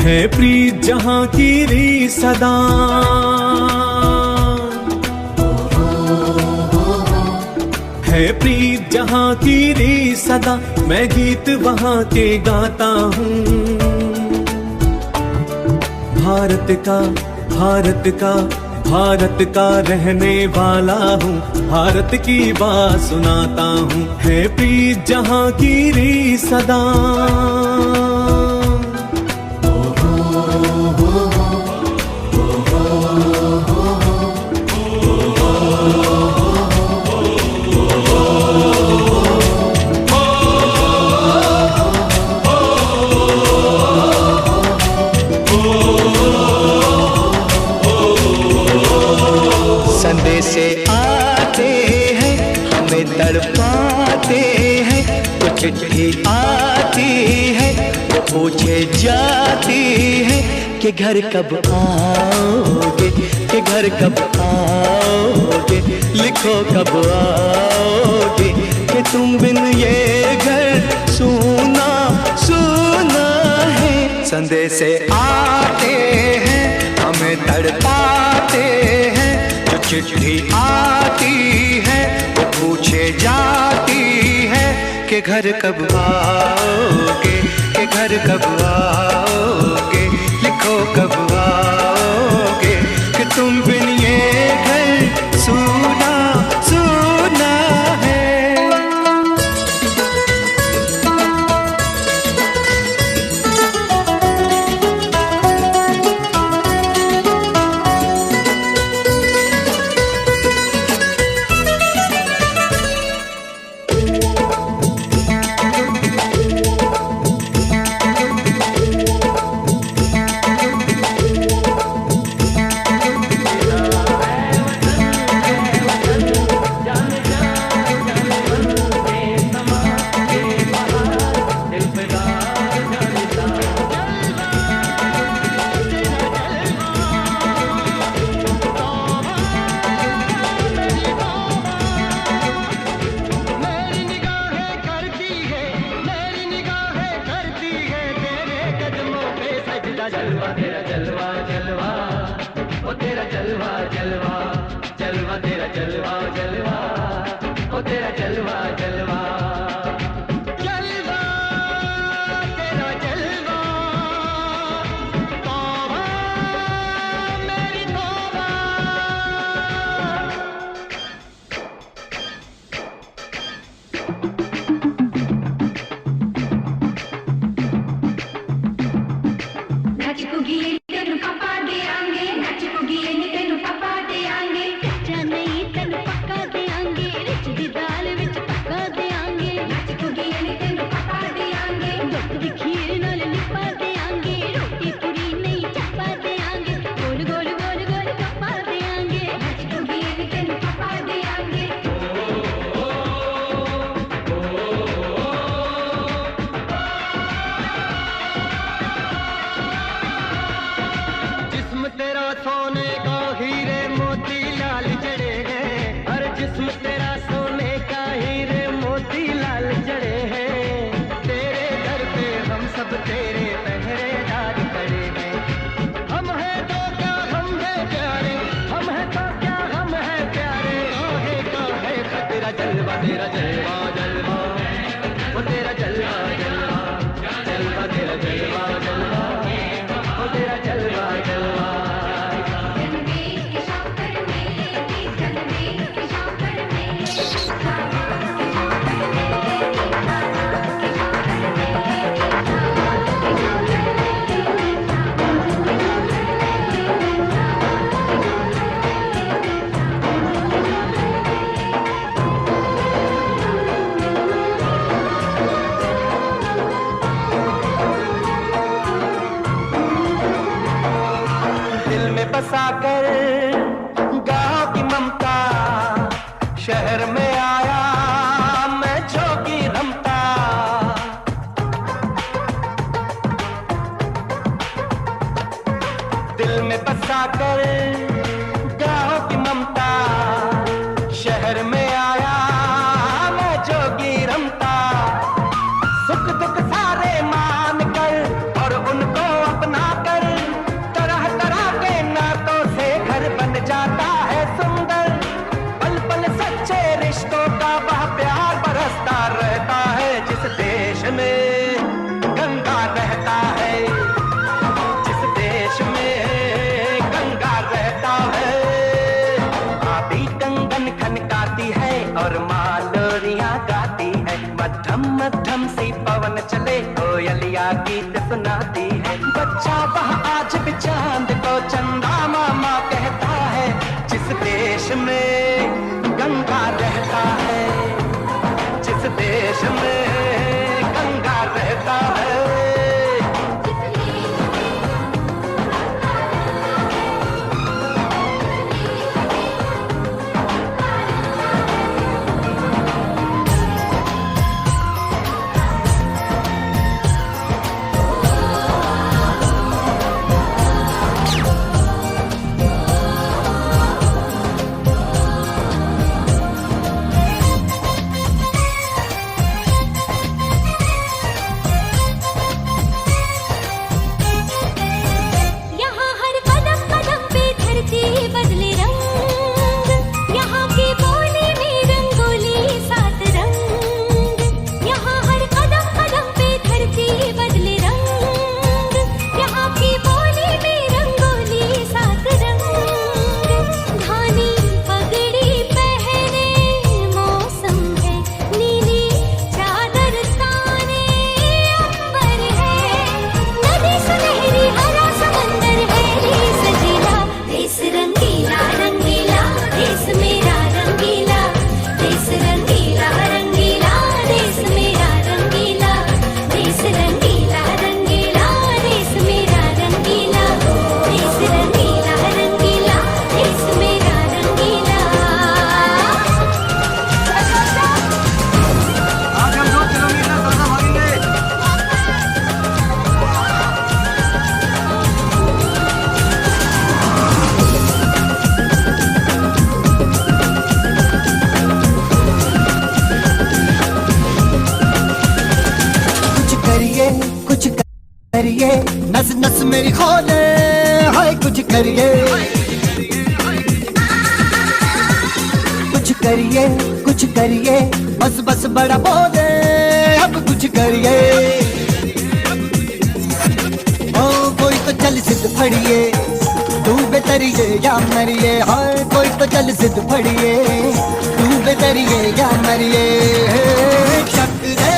है प्रीत जहां की री सदा, है प्रीत जहां की री सदा, मैं गीत वहां के गाता हूँ। भारत का, भारत का, भारत का रहने वाला हूँ, भारत की बात सुनाता हूँ। है प्रीत जहां की री सदा। संदेशे आते हैं हमें तड़पाते हैं, तो चिट्ठी आती है वो पूछे जाती है कि घर कब आओगे, कि घर कब आओगे, लिखो कब आओगे, कि तुम बिन ये घर सूना सूना है। संदेशे आते हैं हमें तड़पाते हैं, चिट्ठी आती है वो पूछे जाती है कि घर कब आओगे, कि घर कब आओगे, लिखो कब आओगे, कि तुम बिन ये घर सूना सूना है। जलवा तेरा जलवा जलवा, ओ तेरा जलवा जलवा, जलवा तेरा जलवा जलवा, ओ तेरा जलवा जलवा, जलवा तेरा जलवा, तौबा मेरी तौबा। सोने का हीरे मोती लाल जड़े हैं, हर जिस्म तेरा सोने का हीरे मोती लाल जड़े हैं। तेरे दर पे हम सब तेरे पहरेदार खड़े हैं। हम हैं तो क्या हम हैं प्यारे, हम हैं तो क्या हम हैं प्यारे। काहे का है तेरा जलवा तेरा जलवा जलवा, वो तेरा जलवा जलवा, जलवा तेरा जलवा जलवा, वो तेरा जलवा जलवा। बसा कर गाँव की ममता, शहर में आया मैं जोगी रमता। दिल में बसा कर गाँव की ममता, शहर में आया मैं जोगी रमता। सुख दुख सारे मान कर और उनको अपना में गंगा रहता है, जिस देश में गंगा रहता है। आदि कंगन खनकाती है और मालोरियां गाती है, मध्यम मध्यम सी पवन चले कोयलिया गीत सुनाती है। बच्चा वह आज भी चांद को चंदा मामा कहता है, जिस देश में गंगा रहता है, जिस देश में गंगा रहता है। करिए, नस नस मेरी खोले, हाय कुछ करिए, कुछ करिए, बस बस बड़ा बोले, अब कुछ करिए। ओ कोई तो चल सिद्ध फड़िए, तू बेतरिए या मरिए, हाय कोई तो चल सिद्ध फड़िए, तू बेतरिए या मरिए। शक दे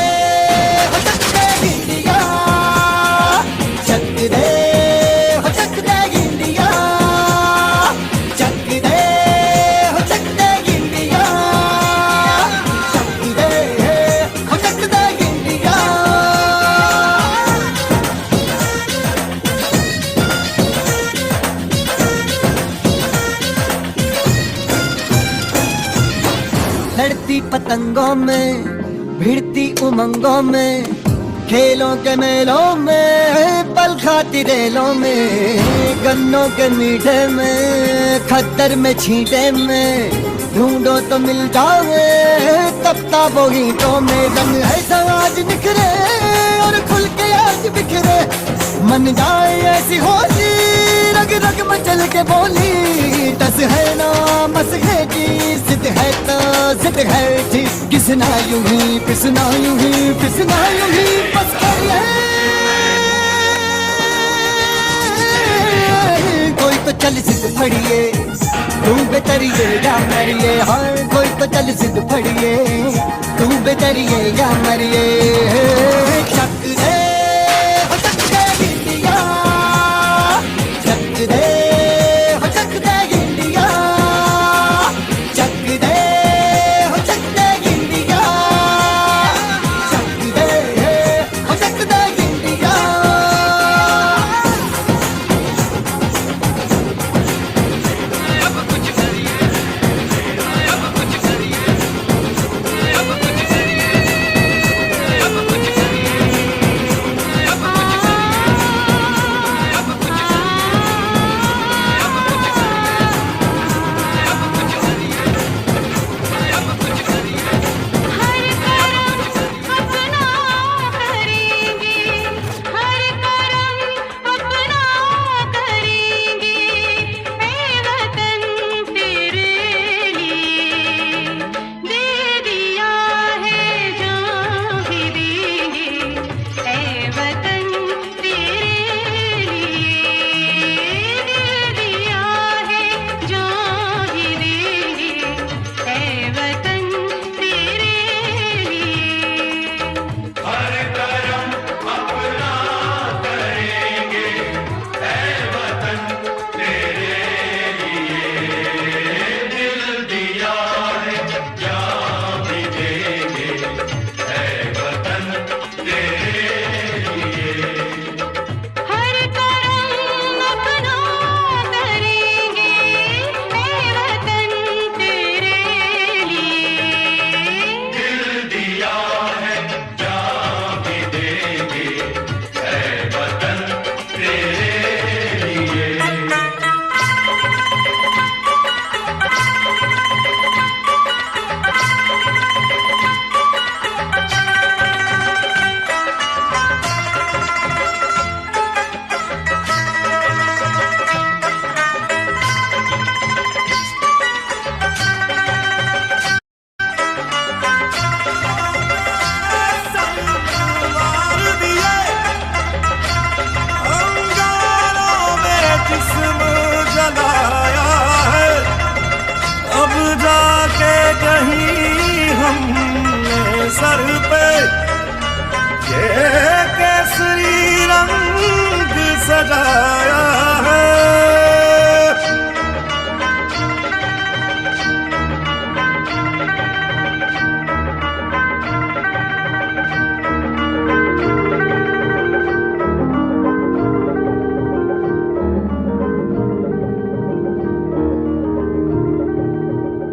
लड़ती पतंगों में, भिड़ती उमंगों में, खेलों के मेलों में, पल खाती रेलों में, गन्नों के मीठे में, खद्दर में छींटे में, ढूंढो तो मिल जाओगे तब गीतों में। रंग है आज निखरे और खुल के आज बिखरे, मन जाए ऐसी होली, रग रग मचल के बोली। टस है ना मस है जी, जिद है तो जिद है जी, किसना यूं ही पिसना यूं ही पिसना यूं ही बस करिए। कोई तो चल जिद फड़िए, तू बेतरिए या मरिए, हाँ कोई तो चल जिद फड़िए, तू बेतरिए या मरिए। शक दे अब कुछ सजाया है।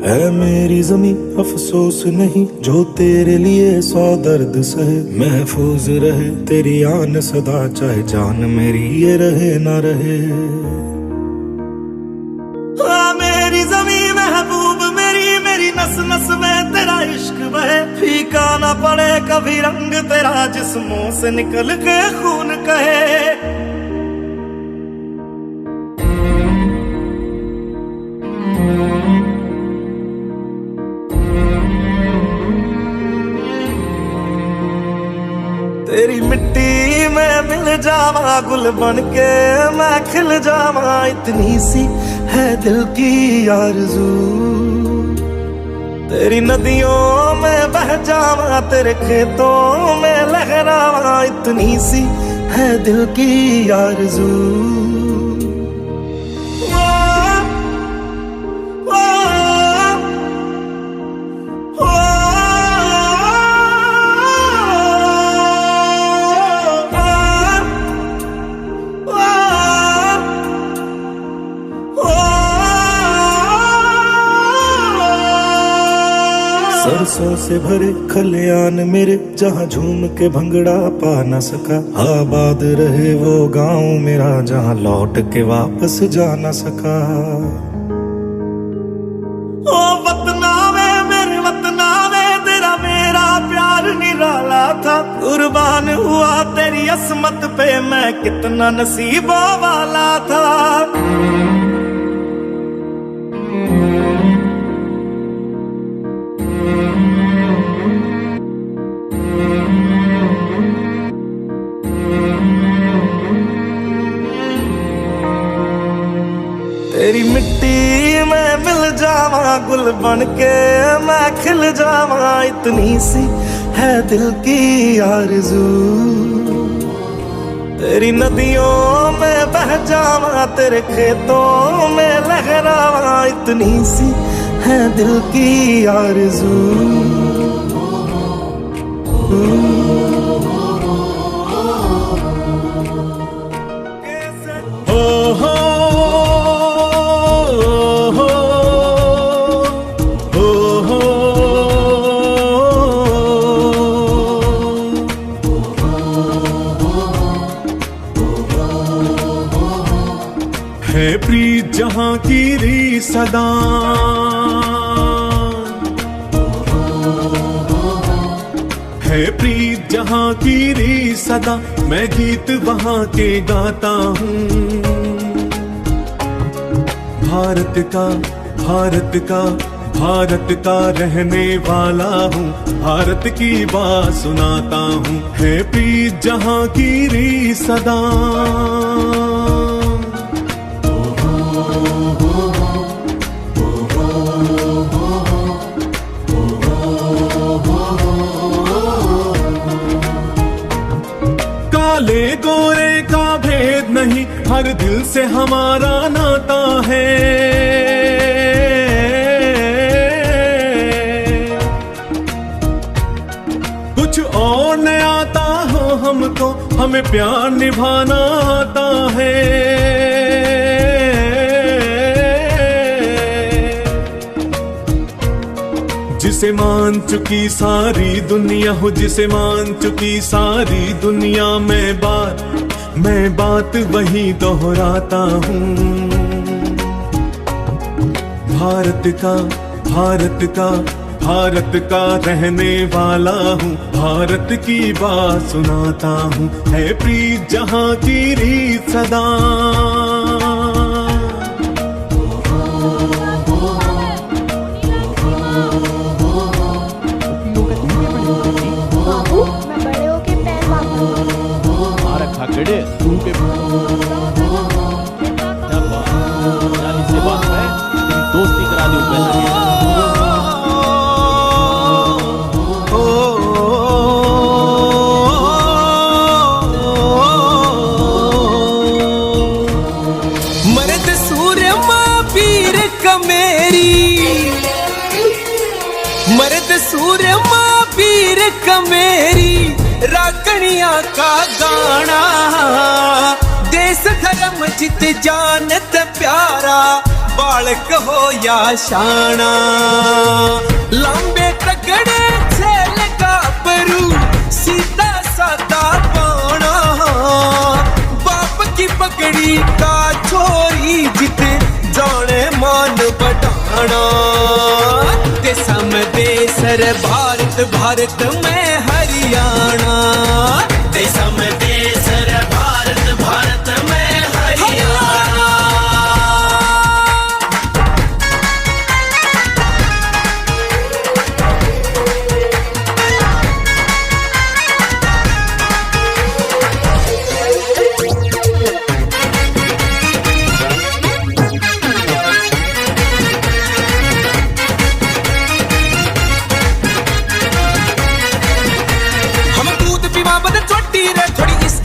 है मेरी ज़मीं अफसोस नहीं, जो तेरे लिए 100 दर्द सहे। महफूज रहे तेरी आन सदा, चाहे जान मेरी ये रहे ना रहे। हाँ मेरी ज़मीं महबूब मेरी, मेरी नस नस में तेरा इश्क बहे। फीका ना पड़े कभी रंग तेरा, जिस्मों से निकल के खून कहे। तेरी मिट्टी में मिल जावा, गुल बन के मैं खिल जावा। इतनी सी है दिल की आरज़ू, तेरी नदियों में बह जावा, तेरे खेतों में लहरावा। इतनी सी है दिल की आरज़ू। सरसों से भरे खलियान मेरे, जहाँ झूम के भंगड़ा पा न सका। आबाद रहे वो गांव मेरा, जहाँ लौट के वापस जा न सका। ओ वतनावे मेरे वतनावे, तेरा मेरा प्यार निराला था। कुर्बान हुआ तेरी असमत पे, मैं कितना नसीबों वाला था। तेरी मिट्टी में मिल जावा, गुल बन के मैं खिल जावा। इतनी सी है दिल की आरज़ू, तेरी नदियों में बह जावा, तेरे खेतों में लहरावा। इतनी सी है दिल की आरज़ू। है प्रीत जहां की री सदा, है प्रीत जहां की री सदा। मैं गीत वहां के गाता हूँ। भारत का भारत का भारत का रहने वाला हूँ, भारत की बात सुनाता हूँ। है प्रीत जहां की री सदा। काले गोरे का भेद नहीं, हर दिल से हमारा नाता है। कुछ और न आता हो हमको, हमें प्यार निभाना आता है। जिसे मान चुकी सारी दुनिया हो, जिसे मान चुकी सारी दुनिया, मैं बात वही दोहराता हूँ। भारत का भारत का भारत का रहने वाला हूँ, भारत की बात सुनाता हूँ। है प्रीत जहाँ की रीत सदा। खगड़े तू के से बात है, तेरी दोस्ती करा दी पहले। एक मेरी रागणिया का गाना, देश धर्म जित जानत प्यारा, बालक हो या शाना। लंबे तगड़े छेल का परू, सीधा सादा पाना, बाप की पगड़ी का छोरी जित जाने मान बढ़ाना। देशा में देसर भारत, भारत में हरियाणा, देशा में देसर भारत, भारत में हरियाणा।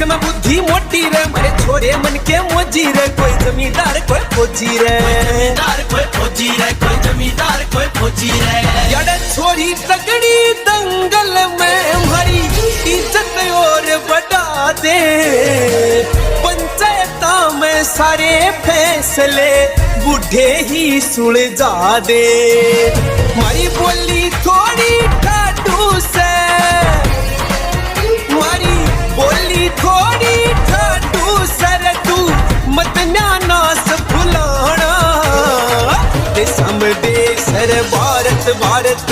में बुद्धि मोटी रे, मेरे छोरे मन के मोजी रे, कोई जमींदार कोई फौजी रे, जमींदार कोई फौजी रे, कोई जमींदार कोई फौजी रे। यार छोरी तगड़ी दंगल में हमारी इज्जत और बढ़ा दे, पंचायता में सारे फैसले बूढ़े ही सुलझा दे। हमारी बोली थोड़ी ठाडू से, बोली थोड़ी ठाडू सर, तू मत नास फुलाना। देशम देसर भारत, भारत